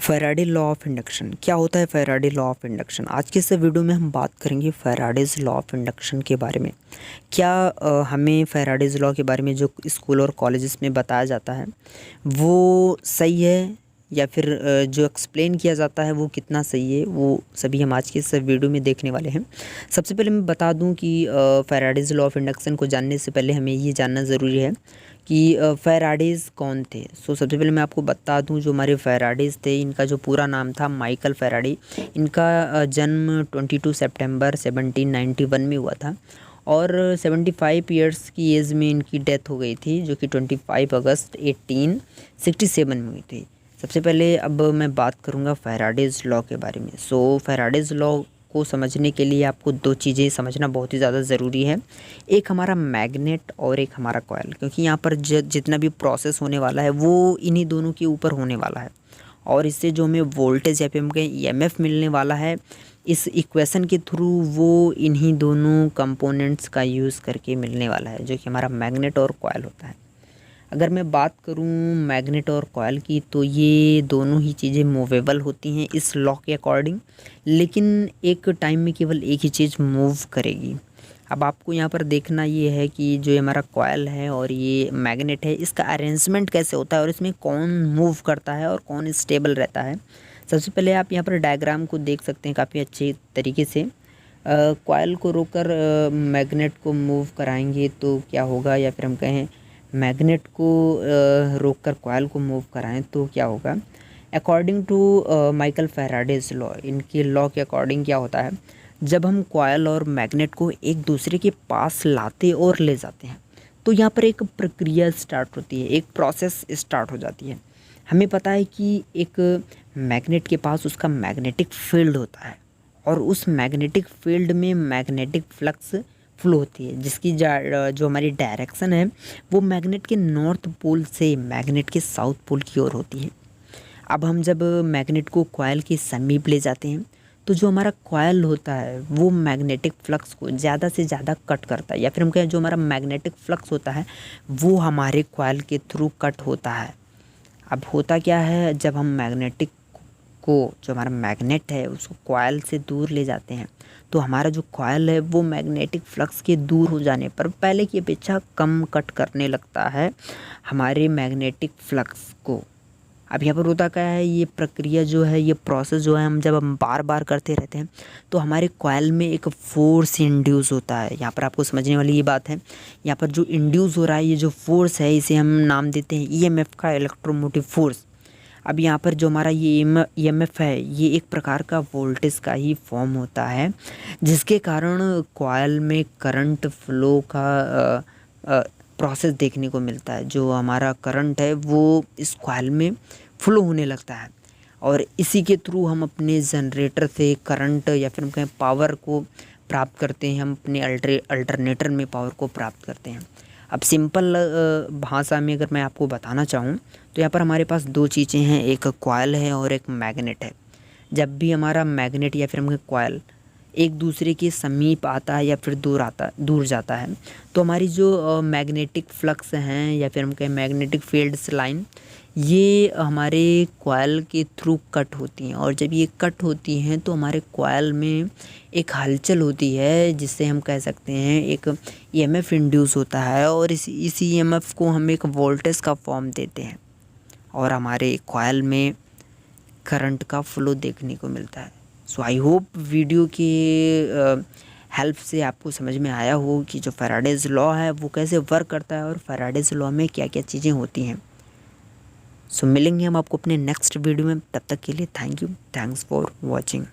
Faraday law of induction क्या होता है? फैराडे लॉ ऑफ इंडक्शन आज के इस वीडियो में हम बात करेंगे फैराडेज लॉ ऑफ इंडक्शन के बारे में। क्या हमें फैराडेज लॉ के बारे में जो स्कूल और कॉलेजेस में बताया जाता है वो सही है या फिर जो एक्सप्लेन किया जाता है वो कितना सही है, वो सभी हम आज के इस वीडियो में देखने वाले हैं। सबसे पहले मैं बता दूं कि फैराडेज लॉ ऑफ इंडक्शन को जानने से पहले हमें ये जानना ज़रूरी है कि फैराडेज कौन थे। सबसे पहले मैं आपको बता दूं, जो हमारे फैराडेज थे इनका जो पूरा नाम था माइकल फैराडे। इनका जन्म 22 सितंबर 1791 में हुआ था और 75 ईयर्स की एज में इनकी डेथ हो गई थी, जो कि 25 अगस्त 1867 में हुई थी। सबसे पहले अब मैं बात करूंगा फैराडेज लॉ के बारे में। फैराडेज लॉ को समझने के लिए आपको दो चीज़ें समझना बहुत ही ज़्यादा ज़रूरी है। एक हमारा मैग्नेट और एक हमारा कॉइल, क्योंकि यहाँ पर जितना भी प्रोसेस होने वाला है वो इन्हीं दोनों के ऊपर होने वाला है और इससे जो हमें वोल्टेज या फिर हमें ईएमएफ मिलने वाला है इस इक्वेशन के थ्रू, वो इन्हीं दोनों कंपोनेंट्स का यूज़ करके मिलने वाला है, जो कि हमारा मैग्नेट और कॉइल होता है। अगर मैं बात करूं मैग्नेट और कॉइल की, तो ये दोनों ही चीज़ें मूवेबल होती हैं इस लॉ के अकॉर्डिंग, लेकिन एक टाइम में केवल एक ही चीज़ मूव करेगी। अब आपको यहाँ पर देखना ये है कि जो हमारा कॉइल है और ये मैग्नेट है, इसका अरेंजमेंट कैसे होता है और इसमें कौन मूव करता है और कौन स्टेबल रहता है। सबसे पहले आप यहाँ पर डायग्राम को देख सकते हैं काफ़ी अच्छे तरीके से। कॉइल को रोककर मैग्नेट को मूव कराएंगे तो क्या होगा, या फिर हम कहें मैग्नेट को रोककर कॉइल को मूव कराएं तो क्या होगा। According to Michael Faraday's law, इनके लॉ के अकॉर्डिंग क्या होता है, जब हम कॉइल और मैग्नेट को एक दूसरे के पास लाते और ले जाते हैं तो यहाँ पर एक प्रक्रिया स्टार्ट होती है, एक प्रोसेस स्टार्ट हो जाती है। हमें पता है कि एक मैग्नेट के पास उसका मैग्नेटिक फील्ड होता है और उस मैग्नेटिक फील्ड में मैग्नेटिक फ्लक्स फ्लो होती है, जिसकी जो हमारी डायरेक्शन है वो मैग्नेट के नॉर्थ पोल से मैग्नेट के साउथ पोल की ओर होती है। अब हम जब मैग्नेट को कॉइल के समीप ले जाते हैं तो जो हमारा कॉइल होता है वो मैग्नेटिक फ्लक्स को ज़्यादा से ज़्यादा कट करता है, या फिर हम कहें जो हमारा मैग्नेटिक फ्लक्स होता है वो हमारे कॉइल के थ्रू कट होता है। अब होता क्या है, जब हम मैग्नेटिक को, जो हमारा मैग्नेट है उसको कॉइल से दूर ले जाते हैं तो हमारा जो कॉइल है वो मैग्नेटिक फ्लक्स के दूर हो जाने पर पहले की अपेक्षा कम कट करने लगता है हमारे मैग्नेटिक फ्लक्स को। अब यहाँ पर होता क्या है, ये प्रक्रिया जो है, ये प्रोसेस जो है, जब हम बार बार करते रहते हैं तो हमारे कॉइल में एक फोर्स इंड्यूस होता है। यहाँ पर आपको समझने वाली ये बात है, यहाँ पर जो इंड्यूस हो रहा है ये जो फोर्स है इसे हम नाम देते हैं ईएमएफ का, इलेक्ट्रोमोटिव फोर्स। अब यहाँ पर जो हमारा ये ईएमएफ है ये एक प्रकार का वोल्टेज का ही फॉर्म होता है, जिसके कारण कॉइल में करंट फ्लो का प्रोसेस देखने को मिलता है। जो हमारा करंट है वो इस कॉइल में फ्लो होने लगता है और इसी के थ्रू हम अपने जनरेटर से करंट या फिर हम कहें पावर को प्राप्त करते हैं, हम अपने अल्टरनेटर में पावर को प्राप्त करते हैं। अब सिंपल भाषा में अगर मैं आपको बताना चाहूँ तो यहाँ पर हमारे पास दो चीज़ें हैं, एक कॉइल है और एक मैग्नेट है। जब भी हमारा मैग्नेट या फिर हम कॉइल एक दूसरे के समीप आता है या फिर दूर जाता है तो हमारी जो मैग्नेटिक फ्लक्स हैं या फिर हम कहें मैग्नेटिक फील्ड्स लाइन, ये हमारे कॉइल के थ्रू कट होती हैं और जब ये कट होती हैं तो हमारे कॉइल में एक हलचल होती है, जिससे हम कह सकते हैं एक ईएमएफ इंड्यूस होता है और इस ईएमएफ को हम एक वोल्टेज का फॉर्म देते हैं और हमारे कॉइल में करंट का फ्लो देखने को मिलता है। आई होप वीडियो के हेल्प से आपको समझ में आया हो कि जो फैराडेज लॉ है वो कैसे वर्क करता है और फैराडेज लॉ में क्या क्या चीज़ें होती हैं। मिलेंगे हम आपको अपने नेक्स्ट वीडियो में, तब तक के लिए thank you, thanks for watching.